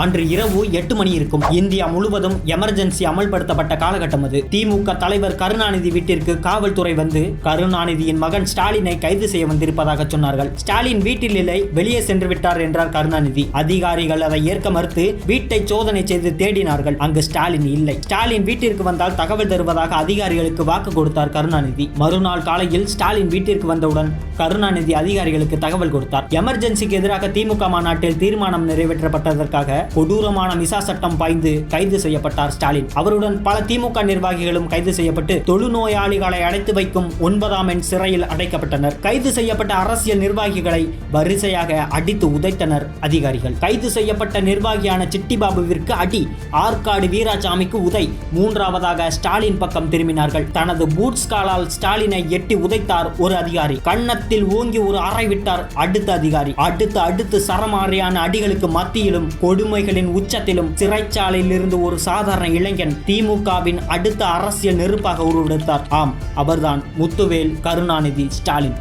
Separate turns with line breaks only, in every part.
அன்று இரவு 8 மணி இருக்கும். இந்தியா முழுவதும் எமர்ஜென்சி அமல்படுத்தப்பட்ட காலகட்டம் அது. திமுக தலைவர் கருணாநிதி வீட்டிற்கு காவல்துறை வந்து கருணாநிதியின் மகன் ஸ்டாலினை கைது செய்ய வந்திருப்பதாக சொன்னார்கள். ஸ்டாலின் வீட்டில் இல்லை, வெளியே சென்று விட்டார் என்றார் கருணாநிதி. அதிகாரிகள் அதை ஏற்க மறுத்து வீட்டை சோதனை செய்து தேடினார்கள். அங்கு ஸ்டாலின் இல்லை. ஸ்டாலின் வீட்டிற்கு வந்தால் தகவல் தருவதாக அதிகாரிகளுக்கு வாக்கு கொடுத்தார் கருணாநிதி. மறுநாள் காலையில் ஸ்டாலின் வீட்டிற்கு வந்தவுடன் கருணாநிதி அதிகாரிகளுக்கு தகவல் கொடுத்தார். எமர்ஜென்சிக்கு எதிராக திமுக மாநாட்டில் தீர்மானம் நிறைவேற்றப்பட்டதற்காக கொடூரமான மிசா சட்டம் பாய்ந்து கைது செய்யப்பட்டார் ஸ்டாலின். அவருடன் பல திமுக நிர்வாகிகளும் கைது செய்யப்பட்டு தொழுநோயாளிகளை அடைத்து வைக்கும் 9ஆம் எண் சிறையில் அடைக்கப்பட்டனர். கைது செய்யப்பட்ட அரசியல் நிர்வாகிகளை வரிசையாக அடித்து உதைத்தனர் அதிகாரிகள். கைது செய்யப்பட்ட நிர்வாகியான சிட்டிபாபுவிற்கு அடி, ஆற்காடு வீராசாமிக்கு உதை. மூன்றாவதாக ஸ்டாலின் பக்கம் திரும்பினார்கள். தனது பூட்ஸ் காலால் ஸ்டாலினை எட்டி உதைத்தார் ஒரு அதிகாரி. கன்னத்தில் ஓங்கி ஒரு அறை விட்டார் அடுத்த அதிகாரி. அடுத்து சரமாரியான அடிகளுக்கு மத்தியிலும் கொடுமைகளின் உச்சத்திலும் சிறைச்சாலையில் இருந்து ஒரு சாதாரண இளைஞன் திமுகவின் அடுத்த அரசியல் நெருப்பாக உருவெடுத்தார். ஆம், அவர்தான் முத்துவேல் கருணாநிதி ஸ்டாலின்.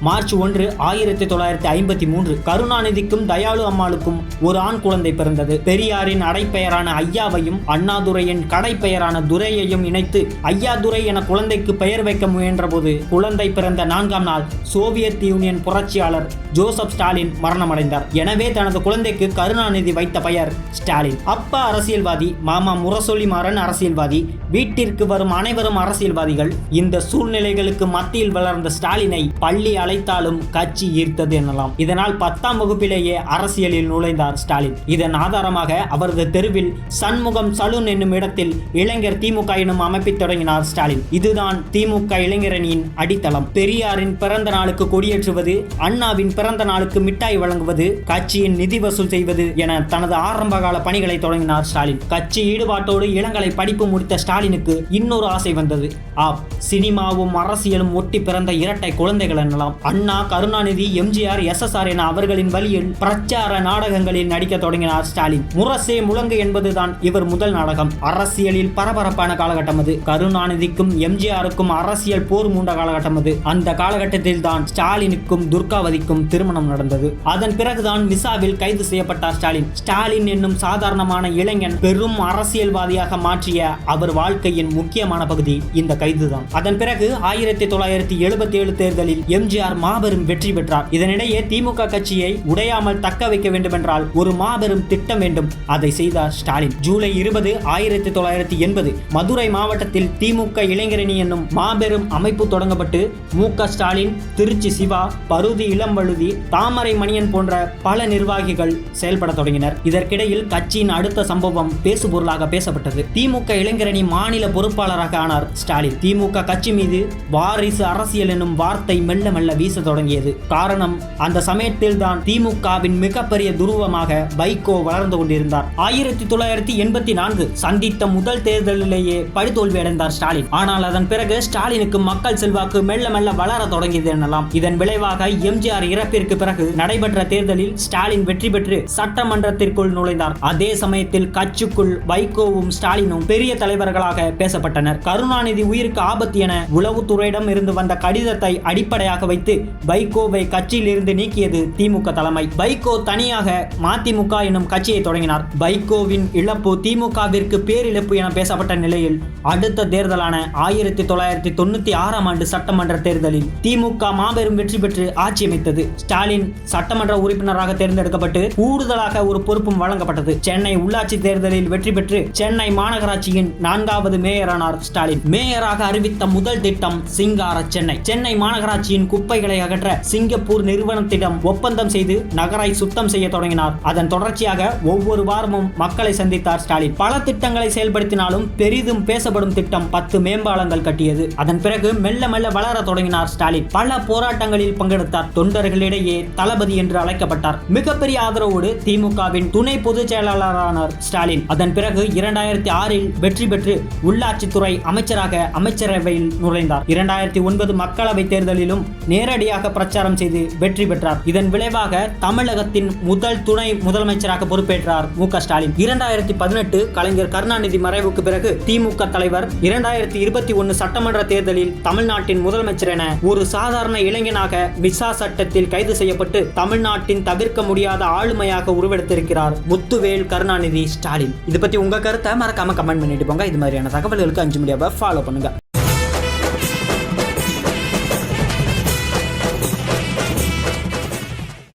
மார்ச் 1, 1953 கருணாநிதிக்கும் தயாளு அம்மாளுக்கும் ஒரு ஆண் குழந்தை பிறந்தது. பெரியாரின் அடைப்பெயரான ஐயாவையும் அண்ணாதுரையின் கடைப்பெயரான துரையையும் இணைத்து ஐயாதுரை என குழந்தைக்கு பெயர் வைக்க முயன்ற போது குழந்தை பிறந்த 4ஆம் நாள் சோவியத் யூனியன் புரட்சியாளர் ஜோசப் ஸ்டாலின் மரணமடைந்தார். எனவே தனது குழந்தைக்கு கருணாநிதி வைத்த பெயர் ஸ்டாலின். அப்பா அரசியல்வாதி, மாமா முரசொலி மாறன் அரசியல்வாதி, வீட்டிற்கு வரும் அனைவரும் அரசியல்வாதிகள். இந்த சூழ்நிலைகளுக்கு மத்தியில் வளர்ந்த ஸ்டாலினை பள்ளி அழைத்தாலும் கட்சி ஈர்த்தது எனலாம். இதனால் 10ஆம் வகுப்பிலேயே அரசியலில் நுழைந்தார் ஸ்டாலின். இதன் ஆதாரமாக அவரது தெருவில் சண்முகம் சலூன் என்னும் இடத்தில் இளைஞர் திமுக எனும் அமைப்பை தொடங்கினார் ஸ்டாலின். இதுதான் திமுக இளைஞரணியின் அடித்தளம். பெரியாரின் பிறந்த நாளுக்கு கொடியேற்றுவது, அண்ணாவின் பிறந்த நாளுக்கு மிட்டாய் வழங்குவது, கட்சியின் நிதி வசூல் செய்வது என தனது ஆரம்பகால பணிகளை தொடங்கினார் ஸ்டாலின். கட்சி ஈடுபாட்டோடு இளங்கலை படிப்பு முடித்த ஸ்டாலினுக்கு இன்னொரு ஆசை வந்தது. சினிமாவும் அரசியலும் ஒட்டி பிறந்த இரட்டை குழந்தைகள் எனலாம். அண்ணா, கருணாநிதி, எம்ஜிஆர், எஸ்எஸ்ஆர் என அவர்களின் வழியில் பிரச்சார நாடகங்களில் நடிக்க தொடங்கினார் ஸ்டாலின். முரசே முழங்கு என்பதுதான் இவர் முதல் நாடகம். அரசியலில் பரபரப்பான காலகட்டம் அது. கருணாநிதிக்கும் எம்ஜிஆருக்கும் அரசியல் போர் மூண்ட காலகட்டம் அது. அந்த காலகட்டத்தில் தான் ஸ்டாலினுக்கும் துர்காவதிக்கும் திருமணம் நடந்தது. அதன் பிறகுதான் மிசாவில் கைது செய்யப்பட்டார் ஸ்டாலின். ஸ்டாலின் என்னும் சாதாரணமான இளைஞன் பெரும் அரசியல்வாதியாக மாற்றிய அவர் வாழ்க்கையின் முக்கியமான பகுதி இந்த கைதுதான். அதன் பிறகு 1977 தேர்தலில் எம்ஜிஆர் மாபெரும் வெற்றி பெற்றார். இதனிடையே திமுக கட்சியை உடையாமல் தக்க வைக்க வேண்டுமென்றால் ஒரு மாபெரும் திட்டம் வேண்டும். அதை செய்தார் ஸ்டாலின். ஜூலை 20, 1980 மதுரை மாவட்டத்தில் திமுக இளைஞரணி என்னும் மாபெரும் அமைப்பு தொடங்கப்பட்டு மு.க. ஸ்டாலின், திருச்சி சிவா, பருதி இளம்வழுதி, தாமரை மணியன் போன்ற பல நிர்வாகிகள் செயல்பட தொடங்கினர். இதற்கிடையில் கட்சியின் அடுத்த சம்பவம் பேசுபொருளாக பேசப்பட்டது. திமுக இளைஞரணி மாநில பொறுப்பாளராக ஆனார் ஸ்டாலின். திமுக கட்சி மீது வாரிசு அரசியல் என்னும் வார்த்தை மெல்ல மெல்ல வீச தொடங்கியது. காரணம், அந்த சமயத்தில் தான் திமுகவின் மிகப்பெரிய துருவமாக வைகோ வளர்ந்து கொண்டிருந்தார். 1984 சந்தித்த முதல் தேர்தலிலேயே படுதோல்வி அடைந்தார் ஸ்டாலின். ஆனால் அதன் பிறகு ஸ்டாலினுக்கு மக்கள் செல்வாக்கு மெல்ல மெல்ல வளர தொடங்கியது எனலாம். இதன் விளைவாக எம்ஜிஆர் இறப்பிற்கு பிறகு நடைபெற்ற தேர்தலில் ஸ்டாலின் வெற்றி பெற்று சட்டமன்றத்திற்குள் நுழைந்தார். அதே சமயத்தில் கட்சிக்குள் வைகோவும் ஸ்டாலினும் பெரிய தலைவர்களாக பேசப்பட்டனர். கருணாநிதி உயிருக்கு ஆபத்து என உளவுத்துறையிடம் இருந்து வந்த கடிதத்தை அடிப்படையாக வைத்து வைகோவை கட்சியில் இருந்து நீக்கியது திமுக தலைமை. வைகோ தனியாக மதிமுக எனும் கட்சியை தொடங்கினார். வைகோவின் இழப்பு திமுகவிற்கு பேரிழப்பு என பேசப்பட்ட நிலையில் அடுத்த தேர்தலான 1996ஆம் ஆண்டு சட்டமன்ற தேர்தலில் திமுக மாபெரும் வெற்றி பெற்று ஆட்சி அமைத்தது. ஸ்டாலின் சட்டமன்ற உறுப்பினராக தேர்ந்தெடுக்கப்பட்டு கூடுதலாக ஒரு பொறுப்பும் வழங்கப்பட்டது. சென்னை உள்ளாட்சி தேர்தலில் வெற்றி பெற்று சென்னை மாநகராட்சியின் 4வது மேயரானார் ஸ்டாலின். மேயராக அறிவித்த முதல் திட்டம் சிங்கார சென்னை. சென்னை மாநகராட்சியின் குப்பைகளை அகற்ற சிங்கப்பூர் நிறுவனத்திடம் ஒப்பந்தம் செய்து நகரை சுத்தம் செய்ய தொடங்கினார். அதன் தொடர்ச்சியாக ஒவ்வொரு வாரமும் மக்களை சந்தித்தார் ஸ்டாலின். பல திட்டங்களை செயல்படுத்தினாலும் பெரிதும் பேசப்படும் திட்டம் 10 மேம்பாலங்கள் கட்டியது. அதன் பிறகு மெல்ல மெல்ல வளர தொடங்கினார் ஸ்டாலின். பல போராட்டங்களில் பங்கெடுத்தார். தொண்டர்களிடையே தளபதி என்று அழைக்கப்பட்டார். மிகப்பெரிய ஆதரவோடு திமுகவின் துணை பொதுச் செயலாளரானார் ஸ்டாலின். அதன் பிறகு 2006இல் வெற்றி பெற்று உள்ளாட்சித்துறை அமைச்சராக அமைச்சரவையில் நுழைந்தார். 2009 மக்களவை தேர்தலிலும் நேரடியாக பிரச்சாரம் செய்து வெற்றி பெற்றார். இதன் விளைவாக தமிழகத்தின் முதல் துணை முதலமைச்சராக பொறுப்பேற்றார் மு.க. ஸ்டாலின். 2018 கலைஞர் கருணாநிதி மறைவுக்கு பிறகு திமுக தலைவர் 2021 சட்டமன்ற தேர்தலில் தமிழ்நாட்டின் முதலமைச்சர் என ஒரு சாதாரண இளைஞனாக மிசா சட்டத்தில் கைது செய்யப்பட்டு தமிழ்நாட்டின் தவிர்க்க முடியாத ஆளுமையாக உருவெடுத்திருக்கிறார் முத்துவேல் கருணாநிதி ஸ்டாலின். இது பத்தி உங்க கருத்தை மறக்காம கமெண்ட் பண்ணிட்டு போங்க. இது மாதிரியான தகவல்களுக்கு 5 மீடியாவை ஃபாலோ பண்ணுங்க.